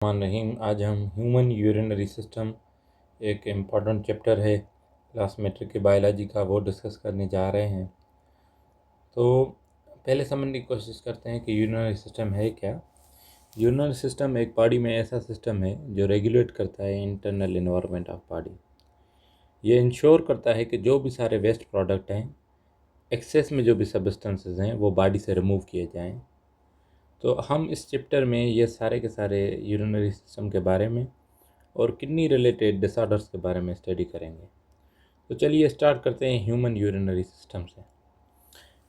रहीम। आज हम human urinary system, एक इम्पॉर्टेंट चैप्टर है क्लास मेट्रिक की बायोलॉजी का, वो डिस्कस करने जा रहे हैं। तो पहले समझने की कोशिश करते हैं कि यूरिनरी सिस्टम है क्या। यूरिनरी सिस्टम एक बॉडी में ऐसा सिस्टम है जो रेगुलेट करता है इंटरनल इन्वायरमेंट ऑफ बॉडी। ये इंश्योर करता है कि जो भी सारे वेस्ट प्रोडक्ट हैं, एक्सेस में जो भी सब्सटेंसेस हैं, वो बॉडी से रिमूव किए जाएँ। तो हम इस चैप्टर में ये सारे के सारे यूरिनरी सिस्टम के बारे में और किडनी रिलेटेड डिसऑर्डर्स के बारे में स्टडी करेंगे। तो चलिए स्टार्ट करते हैं ह्यूमन यूरिनरी सिस्टम से।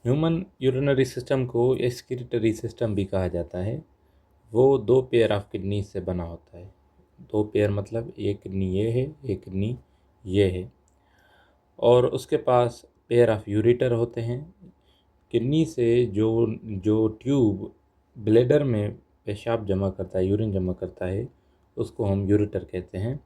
ह्यूमन यूरिनरी सिस्टम को एक्सक्रीटरी सिस्टम भी कहा जाता है। वो 2 पेयर ऑफ किडनी से बना होता है। 2 पेयर मतलब एक किडनी ये है, एक किडनी ये है, और उसके पास पेयर ऑफ यूरेटर होते हैं। किडनी से जो जो ट्यूब ब्लैडर में पेशाब जमा करता है, यूरिन जमा करता है, उसको हम यूरेटर कहते हैं।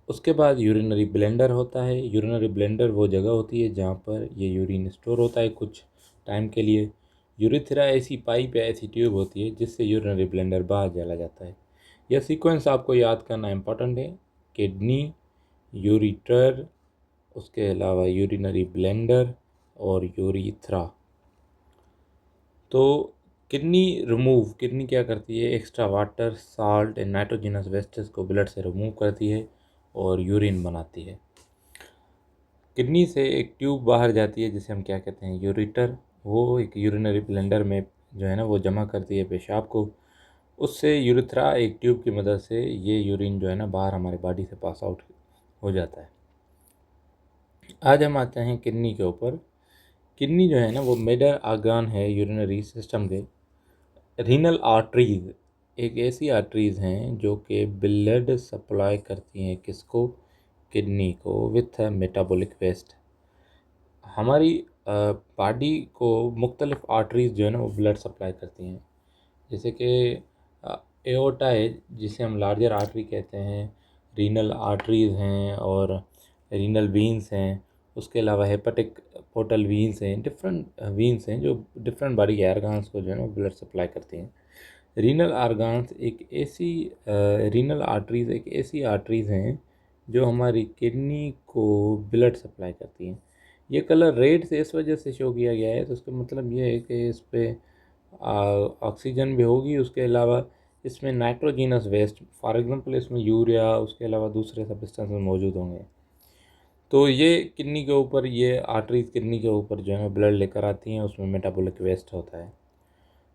उसके बाद यूरिनरी ब्लेंडर होता है। यूरिनरी ब्लेंडर वो जगह होती है जहाँ पर ये यूरिन स्टोर होता है कुछ टाइम के लिए। यूरिथ्रा ऐसी पाइप या ऐसी ट्यूब होती है जिससे यूरिनरी ब्लेंडर बाहर चला जाता है। यह सीक्वेंस आपको याद करना इम्पोर्टेंट है। किडनी, यूरिटर, उसके अलावा यूरिनरी ब्लेंडर और यूरिथ्रा। तो किडनी क्या करती है, extra water, salt and nitrogenous wastage को ब्लड से रिमूव करती है और यूरिन बनाती है। किडनी से एक ट्यूब बाहर जाती है जिसे हम क्या कहते हैं, यूरेटर। वो एक यूरिनरी ब्लेंडर में जो है ना वो जमा करती है पेशाब को। उससे यूरेथ्रा एक ट्यूब की मदद से ये यूरिन जो है ना बाहर हमारी बॉडी से पास आउट हो जाता है। आज हम आते हैं किडनी के ऊपर। किडनी जो है ना वो मेजर ऑर्गन है यूरिनरी सिस्टम के। रीनल आर्टरीज एक ऐसी आर्टरीज हैं जो कि ब्लड सप्लाई करती हैं किसको, किडनी को, विथ मेटाबॉलिक वेस्ट। हमारी बॉडी को मुख्तलिफ आर्टरीज जो है ना वो ब्लड सप्लाई करती हैं। जैसे कि एओर्टा है जिसे हम लार्जर आर्टरी कहते हैं, रीनल आर्टरीज हैं और रीनल वीन्स हैं। उसके अलावा हेपेटिक पोर्टल वीन्स हैं, डिफरेंट वीन्स हैं जो डिफरेंट बॉडी के ऑर्गन्स को जो है ना ब्लड सप्लाई करती हैं। रीनल ऑर्गन्स एक ऐसी रीनल आर्टरीज एक ऐसी आर्टरीज हैं जो हमारी किडनी को ब्लड सप्लाई करती हैं। ये कलर रेड से इस वजह से शो किया गया है, तो उसका मतलब ये है कि इस पर ऑक्सीजन भी होगी। उसके अलावा इसमें नाइट्रोजीनस वेस्ट, फॉर एग्जांपल इसमें यूरिया, उसके अलावा दूसरे सब्सटेंसेस मौजूद होंगे। तो ये किडनी के ऊपर, ये आर्टरीज किडनी के ऊपर जो है ब्लड लेकर आती हैं, उसमें मेटाबॉलिक वेस्ट होता है।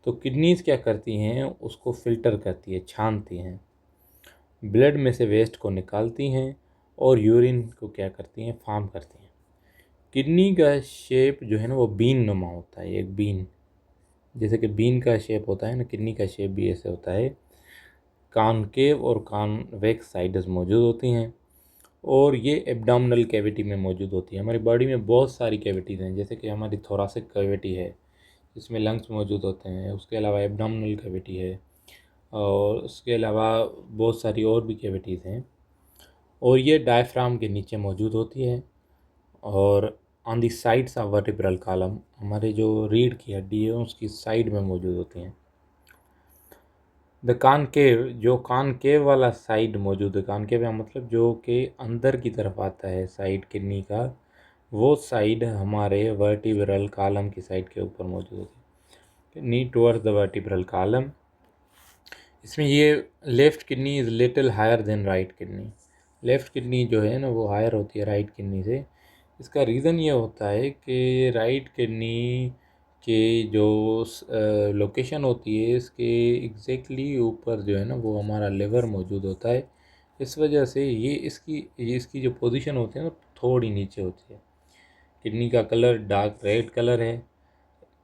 तो किडनीज क्या करती हैं, उसको फिल्टर करती है, छानती हैं, ब्लड में से वेस्ट को निकालती हैं और यूरिन को क्या करती हैं, फॉर्म करती हैं। किडनी का शेप जो है ना वो बीन नुमा होता है, एक बीन, जैसे कि बीन का शेप होता है ना, किडनी का शेप भी ऐसे होता है। कॉनकेव और कॉन्वेक्स साइड्स मौजूद होती हैं और ये एब्डोमिनल कैविटी में मौजूद होती है। हमारी बॉडी में बहुत सारी कैविटीज़ हैं, जैसे कि हमारी थोरासिक कैविटी है जिसमें लंग्स मौजूद होते हैं। उसके अलावा एब्डोमिनल कैविटी है और उसके अलावा बहुत सारी और भी कैविटीज़ हैं, और ये डायफ्राम के नीचे मौजूद होती है। और on the sides of vertebral column, हमारे जो रीढ़ की हड्डी है उसकी साइड में मौजूद होती हैं। द कॉनकेव, जो कॉनकेव वाला साइड मौजूद है, कॉनकेव का मतलब जो कि अंदर की तरफ आता है साइड किडनी का, वो साइड हमारे वर्टिब्रल कॉलम की साइड के ऊपर मौजूद होती है, kidney towards the vertebral column. इसमें ये left kidney is little higher than right kidney. Left kidney जो है ना वो हायर होती है राइट किडनी से। इसका रीज़न ये होता है कि राइट किडनी के जो लोकेशन होती है, इसके एग्जैक्टली ऊपर जो है ना वो हमारा लिवर मौजूद होता है। इस वजह से ये इसकी जो पोजीशन होती है ना थोड़ी नीचे होती है। किडनी का कलर डार्क रेड कलर है।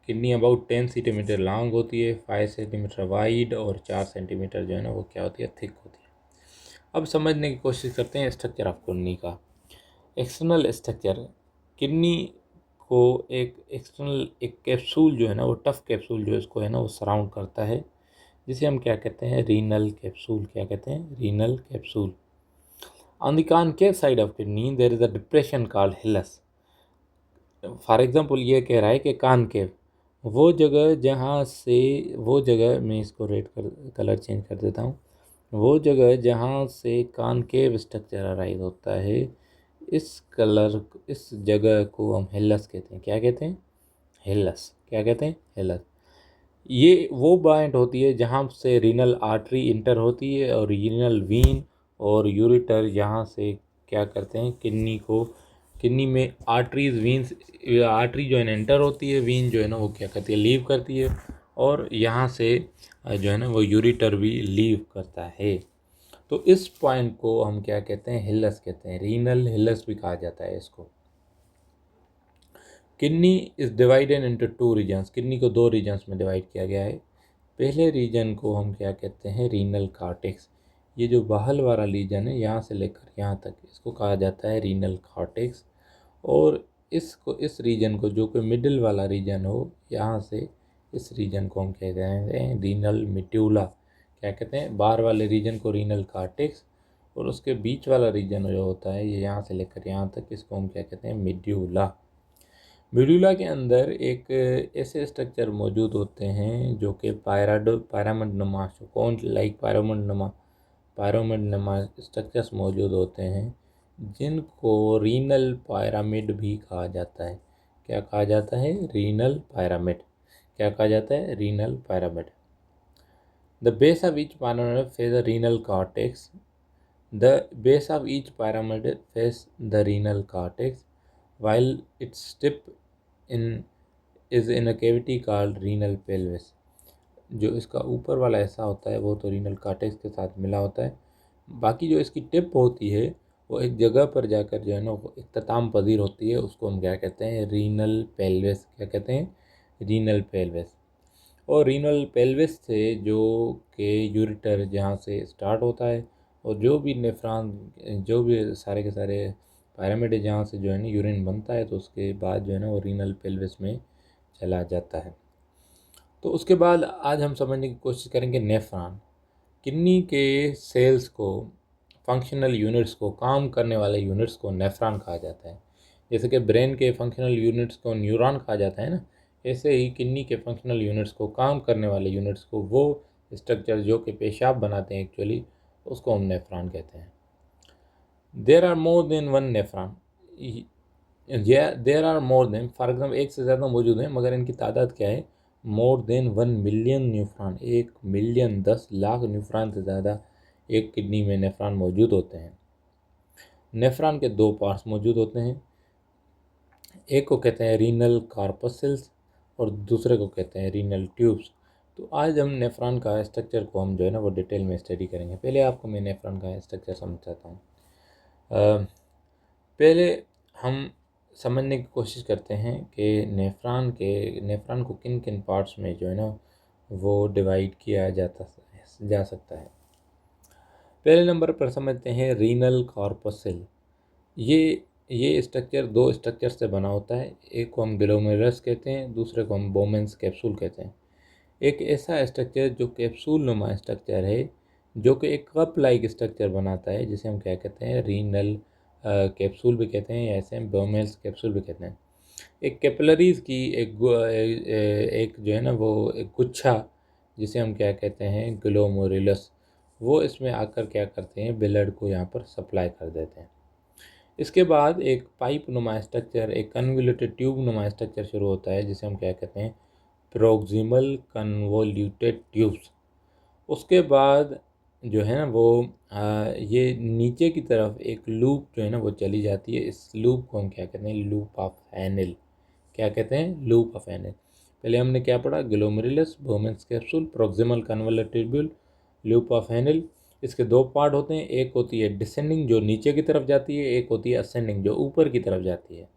किडनी अबाउट 10 सेंटीमीटर लॉन्ग होती है, 5 सेंटीमीटर वाइड और 4 सेंटीमीटर जो है ना वो क्या होती है, थिक होती है। अब समझने की कोशिश करते हैं स्ट्रक्चर ऑफ किडनी का। एक्सटर्नल स्ट्रक्चर, किडनी को एक कैप्सूल जो है ना वो टफ कैप्सूल जो इसको है ना वो सराउंड करता है, जिसे हम क्या कहते हैं, रीनल कैप्सूल। क्या कहते हैं, renal capsule. On the concave side of kidney there is a depression called hilus. For example ये कह रहा है कि कॉनकेव, वो जगह मैं इसको कलर चेंज कर देता हूँ। वो जगह जहाँ से कॉनकेव स्ट्रक्चर अराइज होता है, इस जगह को हम हिलस कहते हैं। क्या कहते हैं? हिलस। क्या कहते हैं? हिलस। ये वो पॉइंट होती है जहाँ से रीनल आर्टरी इंटर होती है और रीनल वीन और यूरिटर यहाँ से क्या करते हैं, किडनी में आर्टरीज वीन्स, आर्टरी जो है ना एंटर होती है, वीन जो है ना वो क्या करती है, लीव करती है, और यहाँ से जो है ना वो यूरिटर भी लीव करता है। तो इस पॉइंट को हम क्या कहते हैं? हिलस कहते हैं। रीनल हिलस भी कहा जाता है इसको। Kidney is divided into two reasons. Kidney को दो रीजन्स में डिवाइड किया गया है। पहले रीजन को हम क्या कहते हैं? Renal cortex. ये जो बाहर वाला रीजन है, यहाँ से लेकर यहाँ तक, इसको कहा जाता है रीनल कॉर्टेक्स। और इस रीजन को, जो कि मिडिल वाला रीजन हो, यहाँ से इस रीजन को हम कहते हैं रीनल मिड्यूला। क्या कहते हैं? बाहर वाले रीजन को रीनल कॉर्टेक्स, और उसके बीच वाला रीजन जो होता है, ये यहाँ से लेकर यहाँ तक, इसको हम क्या कहते हैं? मिड्यूला। मिड्यूला के अंदर एक ऐसे स्ट्रक्चर मौजूद होते हैं जो कि पायरामिड नुमा, कौन लाइक पायरामिड नुमा स्ट्रक्चर्स मौजूद होते हैं, जिनको रीनल पिरामिड भी कहा जाता है। क्या कहा जाता है? Renal pyramid. क्या कहा जाता है? Renal pyramid. The base of each pyramid face the renal cortex. The base of each pyramid face the renal cortex, while its tip in is in a cavity called renal pelvis. जो इसका ऊपर वाला हिस्सा होता है वो तो renal cortex के साथ मिला होता है। बाकी जो इसकी टिप होती है वो एक जगह पर जाकर जो है ना वो इख्तिताम पजीर होती है, उसको हम क्या कहते हैं? Renal pelvis. क्या कहते हैं? Renal pelvis. और रीनल पेल्विस से जो कि यूरिटर जहाँ से स्टार्ट होता है, और जो भी नेफ्रॉन, जो भी सारे के सारे पिरामिड है जहाँ से जो है ना यूरिन बनता है, तो उसके बाद जो है ना वो रीनल पेल्विस में चला जाता है। तो उसके बाद आज हम समझने की कोशिश करेंगे नेफ्रॉन। किडनी के सेल्स को, फंक्शनल यूनिट्स को, काम करने वाले यूनिट्स को नेफ्रॉन कहा जाता है। जैसे कि ब्रेन के फंक्शनल यूनिट्स को न्यूरॉन कहा जाता है ना, ऐसे ही किडनी के फंक्शनल यूनिट्स को, काम करने वाले यूनिट्स को, वो स्ट्रक्चर जो कि पेशाब बनाते हैं एक्चुअली, उसको हम नेफ्रॉन कहते हैं। There are more than one nephron. There are more than, for example एक से ज़्यादा मौजूद हैं, मगर इनकी तादाद क्या है? More than 1 million neuron. 1 million, 10 lakh neuron से ज़्यादा एक किडनी में नेफ्रॉन मौजूद होते हैं। नेफ्रॉन के दो पार्ट्स मौजूद होते हैं, एक को कहते हैं रीनल कॉर्पस्कल्स और दूसरे को कहते हैं रीनल ट्यूब्स। तो आज हम नेफ्रॉन का स्ट्रक्चर को हम जो है ना वो डिटेल में स्टडी करेंगे। पहले आपको मैं नेफ्रॉन का स्ट्रक्चर समझाता हूँ। पहले हम समझने की कोशिश करते हैं कि नेफ्रॉन को किन किन पार्ट्स में जो है ना वो डिवाइड किया जा सकता है। पहले नंबर पर समझते हैं रीनल कॉर्पस्कल। ये स्ट्रक्चर दो स्ट्रक्चर से बना होता है। एक को हम ग्लोमेरुलस कहते हैं, दूसरे को हम बोमेंस कैप्सूल कहते हैं। एक ऐसा स्ट्रक्चर जो कैप्सूल नुमा स्ट्रक्चर है, जो कि एक कप लाइक स्ट्रक्चर बनाता है, जिसे हम क्या कहते हैं? रीनल कैप्सूल भी कहते हैं, या ऐसे हम बोमेंस कैप्सूल भी कहते हैं। एक कैपिलरीज की एक जो है ना वो एक गुच्छा, जिसे हम क्या कहते हैं? ग्लोमेरुलस, वो इसमें आकर क्या करते हैं? ब्लड को यहाँ पर सप्लाई कर देते हैं। इसके बाद एक पाइप नुमा स्ट्रक्चर, एक कन्वोल्यूटेड ट्यूब नुमा स्ट्रक्चर शुरू होता है, जिसे हम क्या कहते हैं? Proximal convoluted tubes. उसके बाद जो है ना वो ये नीचे की तरफ एक लूप जो है ना वो चली जाती है। इस लूप को हम क्या कहते हैं? Loop of Henle. क्या कहते हैं? Loop of Henle. पहले हमने क्या पढ़ा? Glomerulus, Bowman's capsule, proximal convoluted tubule, loop of Henle. इसके दो पार्ट होते हैं, एक होती है डिसेंडिंग जो नीचे की तरफ जाती है, एक होती है असेंडिंग जो ऊपर की तरफ जाती है।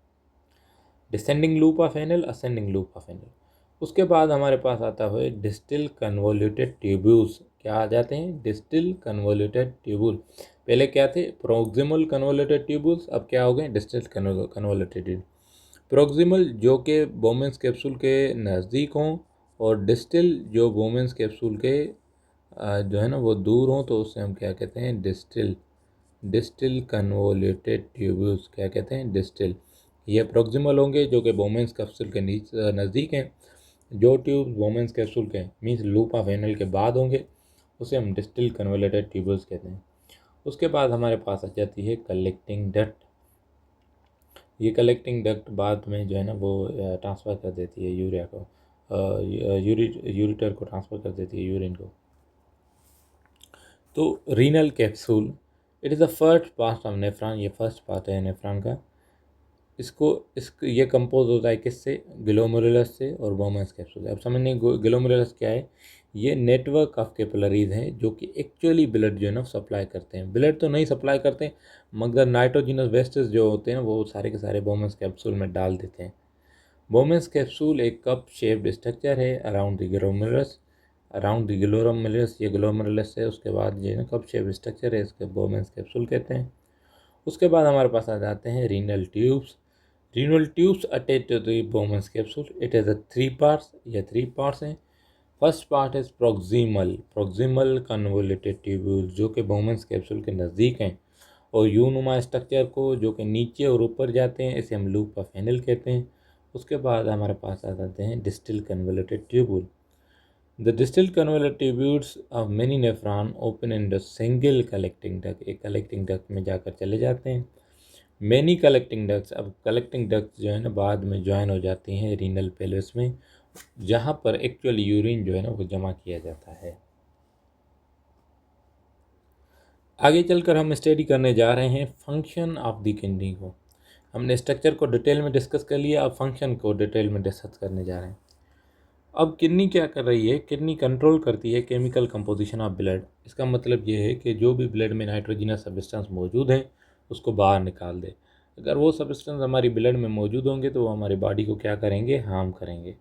Descending loop of Henle, ascending loop of Henle. उसके बाद हमारे पास आता है डिस्टल कन्वोल्यूटेड ट्यूब्यूल्स। क्या आ जाते हैं? Distal convoluted tubule. पहले क्या थे? प्रोक्सिमल कन्वोल्यूटेड ट्यूब्यूल्स, अब क्या हो गए? Distal convoluted tubule. प्रोक्सिमल जो कि बोमेंस कैप्सूल के नज़दीक हों, और डिस्टल जो बोमेंस कैप्सूल के जो है ना वो दूर हों, तो उससे हम क्या कहते हैं? Distal convoluted tubules. क्या कहते हैं? डिस्टल। ये प्रोक्सिमल होंगे जो कि बोमेंस कैप्सूल के नज़दीक हैं, जो ट्यूब बोमेंस कैप्सूल के मीन्स लूप ऑफ एनल के बाद होंगे उसे हम डिस्टिल कन्वोलेटेड ट्यूबल्स कहते हैं। उसके बाद हमारे पास आ जाती है कलेक्टिंग डक्ट। ये कलेक्टिंग डक्ट बाद में जो है ना वो ट्रांसफ़र कर देती है यूरिया को, यूरिटर को ट्रांसफ़र कर देती है यूरिन को। तो renal capsule it is the first part of nephron, ये फर्स्ट पार्ट है नेफ्रॉन का। ये कंपोज होता है किससे, ग्लोमेरुलस से और बोमेंस कैप्सूल। अब समझने ग्लोमेरुलस क्या है, ये नेटवर्क ऑफ कैपिलरीज हैं जो कि एक्चुअली ब्लड जो है ना सप्लाई करते हैं। ब्लड तो नहीं सप्लाई करते मगर नाइट्रोजिनस वेस्टेज जो होते हैं वो सारे के सारे बोमेंस कैप्सूल में डाल देते हैं। बोमेंस कैप्सूल एक कप शेप्ड स्ट्रक्चर है अराउंड द ग्लोमेरुलस, ये ग्लोमेरुलस है। उसके बाद जो है ना कप शेप्ड स्ट्रक्चर है, इसके बोमेंस कैप्सूल कहते हैं। उसके बाद हमारे पास आ जाते हैं renal tubes. Renal tubes attached to the Bowman's capsule. It has a three parts हैं। फर्स्ट पार्ट है proximal convoluted tubules जो कि Bowman's capsule के नज़दीक हैं और यूनुमा स्ट्रक्चर को जो कि नीचे और ऊपर जाते हैं इसे हम लूप ऑफ एनल कहते हैं। उसके बाद हमारे पास आ जाते हैं distal convoluted tubule। The distal convoluted tubules of many nephron open in the single collecting duct, एक collecting duct में जाकर चले जाते हैं। मैनी कलेक्टिंग डक्ट्स, अब कलेक्टिंग डक्ट्स जो है ना बाद में ज्वाइन हो जाती हैं रीनल पेल्विस में, जहाँ पर एक्चुअली यूरिन जो है ना वो जमा किया जाता है। आगे चलकर हम स्टडी करने जा रहे हैं फंक्शन ऑफ द किडनी को। हमने स्ट्रक्चर को डिटेल में डिस्कस कर लिया, अब फंक्शन को डिटेल में डिस्कस करने जा रहे हैं। अब किडनी क्या कर रही है, किडनी कंट्रोल करती है केमिकल कंपोजिशन ऑफ ब्लड। इसका मतलब ये है कि जो भी ब्लड में नाइट्रोजनस सब्सटेंस मौजूद है उसको बाहर निकाल दे। अगर वो सब्सटेंस हमारी ब्लड में मौजूद होंगे तो वो हमारी बॉडी को क्या करेंगे, हार्म करेंगे।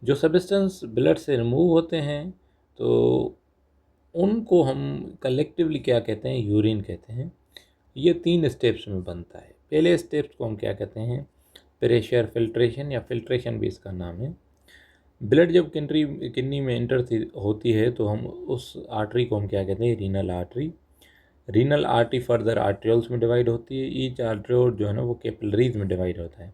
जो सब्सटेंस ब्लड से रिमूव होते हैं तो उनको हम कलेक्टिवली क्या कहते हैं, यूरिन कहते हैं। ये 3 स्टेप्स में बनता है। पहले स्टेप्स को हम क्या कहते हैं, प्रेशर फिल्ट्रेशन या फिल्ट्रेशन भी इसका नाम है। ब्लड जब किडनी में इंटर होती है तो हम उस आर्टरी को हम क्या कहते हैं, रीनल आर्टरी फर्दर आर्ट्रियोल्स में डिवाइड होती है। ईच आर्ट्रियोल जो है ना वो कैपिलरीज में डिवाइड होता है।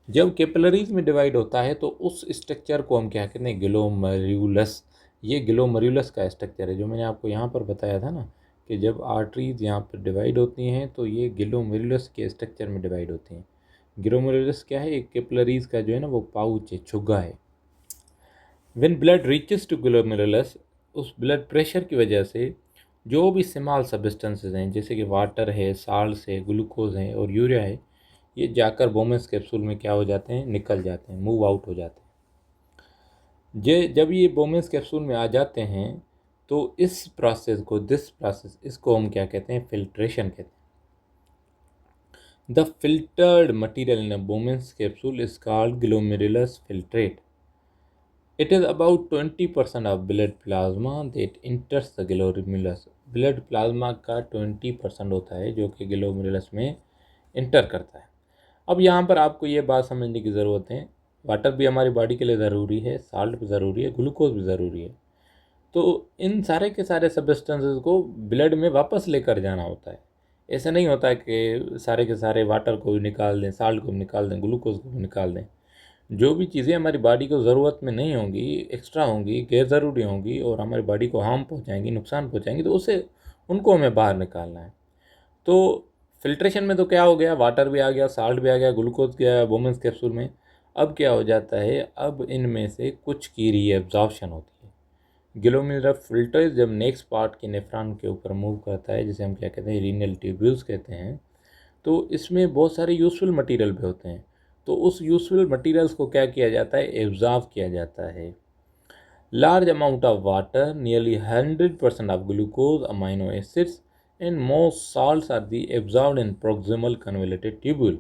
जब कैपिलरीज में डिवाइड होता है तो उस स्ट्रक्चर को हम क्या कहते हैं, ग्लोमर्यूलस। ये ग्लोमर्यूलस का स्ट्रक्चर है जो मैंने आपको यहाँ पर बताया था ना कि जब आर्टरीज यहाँ पर डिवाइड होती हैं तो ये ग्लोमर्यूलस के स्ट्रक्चर में डिवाइड होती हैं। ग्लोमर्यूलस क्या है, एक कैपिलरीज का जो है ना वो पाउच है, छुग्गा है। When blood reaches to glomerulus, उस ब्लड प्रेशर की वजह से जो भी स्मॉल सब्सटेंसेस हैं जैसे कि वाटर है, साल्ट है, ग्लूकोज है और यूरिया है, ये जाकर बोमेंस कैप्सूल में क्या हो जाते हैं, निकल जाते हैं, मूव आउट हो जाते हैं। जब ये बोमेंस कैप्सूल में आ जाते हैं तो इसको हम क्या कहते हैं, फिल्ट्रेशन कहते हैं। The filtered material in a बोमेंस capsule is called glomerulus filtrate. It is about 20% of blood plasma that enters the glomerulus. Blood plasma का 20% होता है जो कि ग्लोमेरुलस में इंटर करता है। अब यहाँ पर आपको ये बात समझने की ज़रूरत है, वाटर भी हमारी बॉडी के लिए ज़रूरी है, साल्ट भी ज़रूरी है, ग्लूकोज भी ज़रूरी है। तो इन सारे के सारे सब्सटेंसेस को ब्लड में वापस लेकर जाना होता है। ऐसा नहीं होता है कि सारे के सारे वाटर को भी निकाल दें, साल्ट को भी निकाल दें, ग्लूकोज को भी निकाल दें। जो भी चीज़ें हमारी बॉडी को ज़रूरत में नहीं होंगी, एक्स्ट्रा होंगी, गैर ज़रूरी होंगी और हमारी बॉडी को हार्म पहुंचाएंगी, नुकसान पहुंचाएंगी, तो उनको हमें बाहर निकालना है। तो फिल्ट्रेशन में तो क्या हो गया, वाटर भी आ गया, साल्ट भी आ गया, ग्लूकोज गया बोमेंस कैप्सूल में। अब क्या हो जाता है, अब इनमें से कुछ की रीएब्जॉर्प्शन होती है। ग्लोमेरुलर फिल्टर जब नेक्स्ट पार्ट के नेफ्रॉन के ऊपर मूव करता है, जिसे हम क्या कहते हैं, रीनल ट्यूब्यूल्स कहते हैं, तो इसमें बहुत सारे यूज़फुल मटेरियल भी होते हैं। तो उस यूज़फुल मटेरियल्स को क्या किया जाता है, एब्जॉर्ब किया जाता है। Large amount of water, nearly 100% of glucose, amino acids and most salts are the absorbed in proximal convoluted tubule.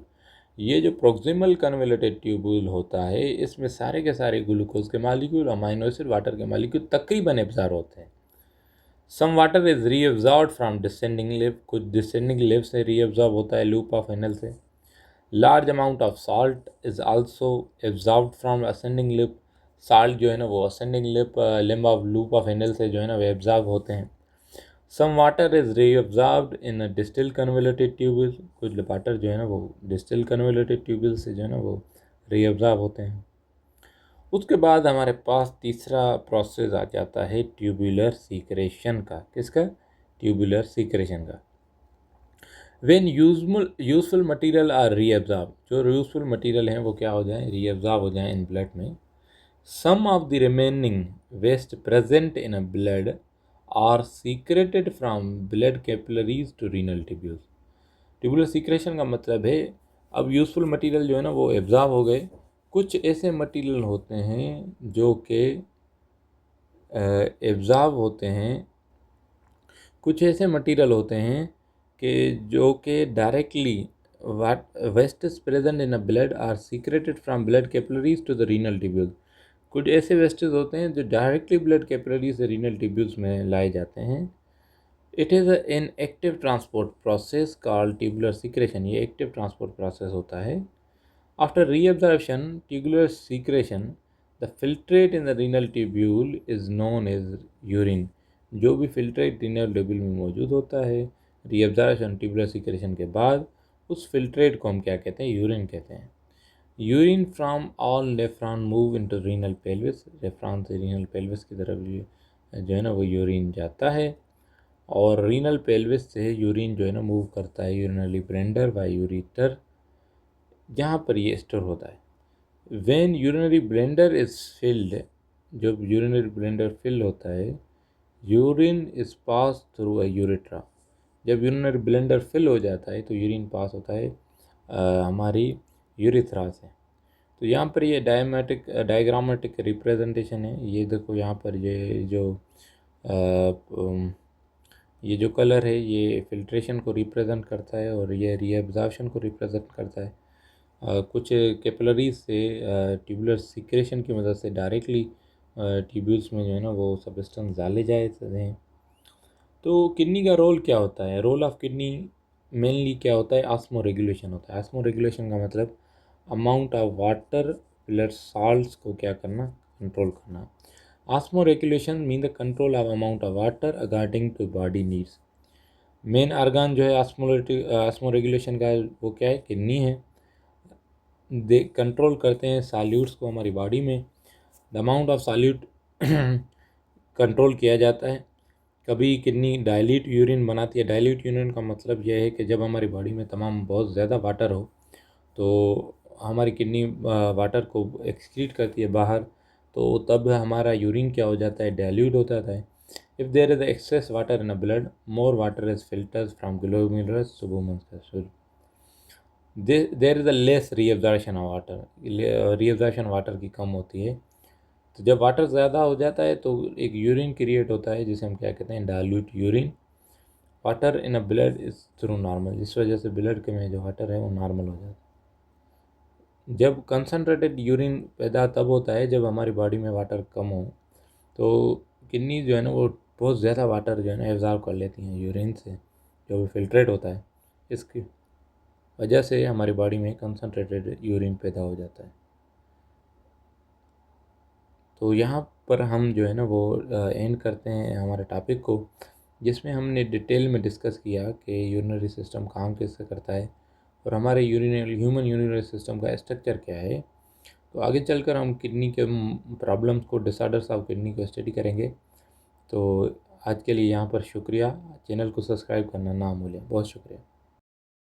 ये जो प्रोक्सिमल कन्वोलेटेड ट्यूब्यूल होता है इसमें सारे के सारे ग्लूकोज के मालिक्यूल, अमाइनो एसिड, वाटर के मालिक्यूल तकरीबन एब्जॉर्ब होते हैं। Some water is reabsorbed from descending limb, कुछ डिसेंडिंग लिप से रीअब्जॉर्ब होता है, लूप ऑफ एनल से। Large amount of salt is also absorbed from ascending limb. Salt जो है ना वो ascending limb of loop of Henle से जो है ना वो एब्जॉर्ब होते हैं। Some water is reabsorbed in distal convoluted tubule, कुछ वाटर जो है ना वो डिस्टिल कन्वोलेटेड ट्यूब्यूल से जो है ना वो रीअब्जॉर्ब होते हैं। उसके बाद हमारे पास तीसरा प्रोसेस आ जाता है ट्यूबुलर सीक्रेशन का। किसका? ट्यूबुलर सीक्रेशन का। When useful material are reabsorb, जो यूजफुल मटीरियल हैं वो क्या हो जाए? रीअब्जॉर्ब हो जाए इन ब्लड में। Some of the remaining waste present in a blood are secreted from blood capillaries to renal tubules. Tubular secretion का मतलब है अब यूजफुल मटेरियल जो है ना वो एब्जॉर्ब हो गए। कुछ ऐसे मटेरियल होते हैं जो कि एब्जॉर्ब होते हैं, कुछ ऐसे मटेरियल होते हैं कि जो कि directly waste is present in a blood are secreted from blood capillaries to the renal tubules. कुछ ऐसे वेस्टेज होते हैं जो डायरेक्टली ब्लड कैपिलरी से रीनल ट्यूब्यूल्स में लाए जाते हैं। It is an active transport process called tubular secretion. ये एक्टिव ट्रांसपोर्ट प्रोसेस होता है। After reabsorption tubular secretion the filtrate in the renal tubule is known as urine. जो भी फिल्ट्रेट रीनल ट्यूब्यूल में मौजूद होता है रीअब्जॉर्प्शन ट्यूबुलर सीक्रेशन के बाद, उस फिल्ट्रेट को हम क्या कहते हैं? यूरिन कहते हैं। Urine from all nephron move into renal pelvis. Nephron से रीनल पेल्विस की तरफ जो है ना वो यूरिन जाता है, और रीनल पेल्विस से यूरिन जो है ना मूव करता है यूरिनरी ब्लेंडर व यूरिटर, जहाँ पर ये स्टोर होता है। When urinary blender is filled, जब यूरिनरी ब्लेंडर फिल होता है, urine is pass through a urethra. जब यूरिनरी ब्लेंडर फिल हो जाता है तो यूरिन पास होता है हमारी यूरिथ्रा से। तो यहाँ पर ये डायग्रामेटिक रिप्रेजेंटेशन है। ये देखो यहाँ पर ये जो कलर है ये फिल्ट्रेशन को रिप्रेजेंट करता है और ये रीअब्जॉर्प्शन को रिप्रेजेंट करता है। कुछ कैपिलरीज से ट्यूबुलर सीक्रेशन की मदद से डायरेक्टली ट्यूब्यूल्स में जो है ना वो सब्सटेंस डाले जाते हैं। तो किडनी का रोल क्या होता है? रोल ऑफ किडनी मेनली क्या होता है? ऑस्मो रेगुलेशन होता है। ऑस्मो रेगुलेशन का मतलब amount of water blood salts को क्या करना? कंट्रोल करना। Osmoregulation mean the control of amount of water according to body needs. Main organ जो है ऑस्मो रेगुलेशन का वो क्या है? किडनी है। दे कंट्रोल करते हैं सॉल्यूट्स को हमारी बॉडी में। The amount of solute control किया जाता है। कभी किडनी डाइल्यूट यूरिन बनाती है। डाइल्यूट यूरिन का मतलब यह है कि जब हमारी बॉडी में तमाम बहुत ज़्यादा वाटर हो तो हमारी किडनी वाटर को एक्सक्रीट करती है बाहर, तो तब हमारा यूरिन क्या हो जाता है? डाइल्यूट हो जाता है। If there is excess water in a blood, more water is filters from glomerulus to Bowman's capsule. There is a less reabsorption of water. Reabsorption water की कम होती है। तो जब वाटर ज़्यादा हो जाता है तो एक यूरिन क्रिएट होता है जिसे हम क्या कहते हैं? Dilute urine. Water in a blood is through normal, जिस वजह से ब्लड के में जो वाटर है वो नॉर्मल हो जाता है। जब कंसनट्रेटेड यूरिन पैदा तब होता है जब हमारी बॉडी में वाटर कम हो, तो किडनी जो है ना वो बहुत ज़्यादा वाटर जो है ना एब्जॉर्ब कर लेती हैं यूरिन से, जो भी फिल्ट्रेट होता है। इसकी वजह से हमारी बॉडी में कंसनट्रेटेड यूरिन पैदा हो जाता है। तो यहाँ पर हम जो है ना वो एंड करते हैं हमारे टॉपिक को, जिसमें हमने डिटेल में डिस्कस किया कि यूरिनरी सिस्टम काम कैसे करता है और हमारे ह्यूमन यूरिनरी सिस्टम का स्ट्रक्चर क्या है। तो आगे चलकर हम किडनी के प्रॉब्लम्स को, डिसऑर्डर्स ऑफ किडनी को स्टडी करेंगे। तो आज के लिए यहाँ पर शुक्रिया। चैनल को सब्सक्राइब करना ना भूलें। बहुत शुक्रिया।